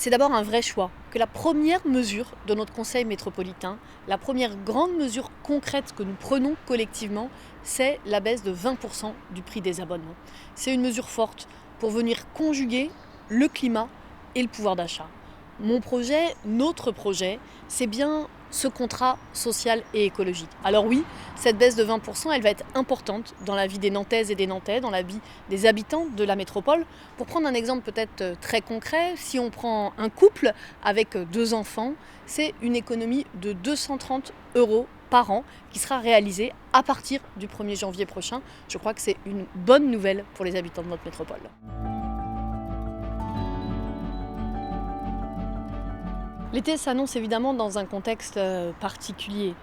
C'est d'abord un vrai choix, que la première mesure de notre conseil métropolitain, la première grande mesure concrète que nous prenons collectivement, c'est la baisse de 20% du prix des abonnements. C'est une mesure forte pour venir conjuguer le climat et le pouvoir d'achat. Mon projet, notre projet, c'est bien ce contrat social et écologique. Alors oui, cette baisse de 20%, elle va être importante dans la vie des Nantaises et des Nantais, dans la vie des habitants de la métropole. Pour prendre un exemple peut-être très concret, si on prend un couple avec 2 enfants, c'est une économie de 230 € par an qui sera réalisée à partir du 1er janvier prochain. Je crois que c'est une bonne nouvelle pour les habitants de notre métropole. L'été s'annonce évidemment dans un contexte particulier,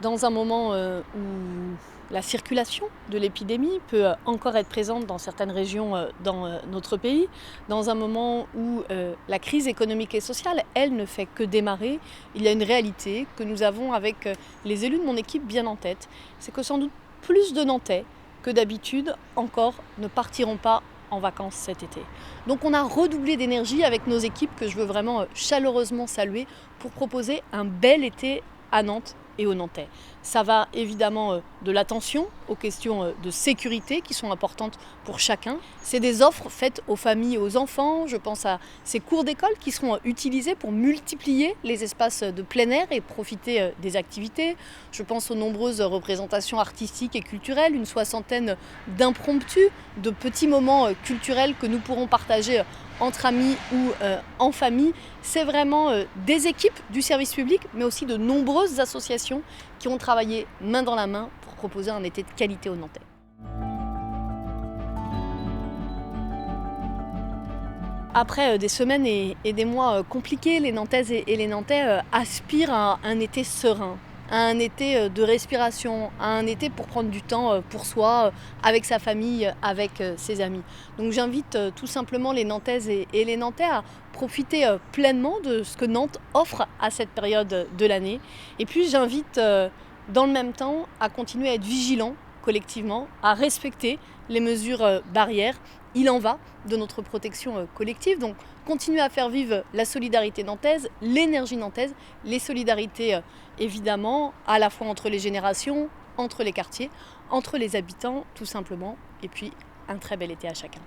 dans un moment où la circulation de l'épidémie peut encore être présente dans certaines régions dans notre pays, dans un moment où la crise économique et sociale, elle, ne fait que démarrer. Il y a une réalité que nous avons avec les élus de mon équipe bien en tête, c'est que sans doute plus de Nantais que d'habitude encore ne partiront pas en vacances cet été. Donc on a redoublé d'énergie avec nos équipes que je veux vraiment chaleureusement saluer pour proposer un bel été à Nantes et aux Nantais. Ça va évidemment de l'attention aux questions de sécurité qui sont importantes pour chacun. C'est des offres faites aux familles et aux enfants. Je pense à ces cours d'école qui seront utilisés pour multiplier les espaces de plein air et profiter des activités. Je pense aux nombreuses représentations artistiques et culturelles, une soixantaine d'impromptus, de petits moments culturels que nous pourrons partager entre amis ou en famille. C'est vraiment des équipes du service public, mais aussi de nombreuses associations qui ont travaillé main dans la main pour proposer un été de qualité aux Nantais. Après des semaines et des mois compliqués, les Nantaises et les Nantais aspirent à un été serein, à un été de respiration, à un été pour prendre du temps pour soi, avec sa famille, avec ses amis. Donc j'invite tout simplement les Nantaises et les Nantais à profiter pleinement de ce que Nantes offre à cette période de l'année. Et puis j'invite dans le même temps à continuer à être vigilants collectivement, à respecter les mesures barrières. Il en va de notre protection collective. Donc continuer à faire vivre la solidarité nantaise, l'énergie nantaise, les solidarités évidemment, à la fois entre les générations, entre les quartiers, entre les habitants tout simplement. Et puis un très bel été à chacun.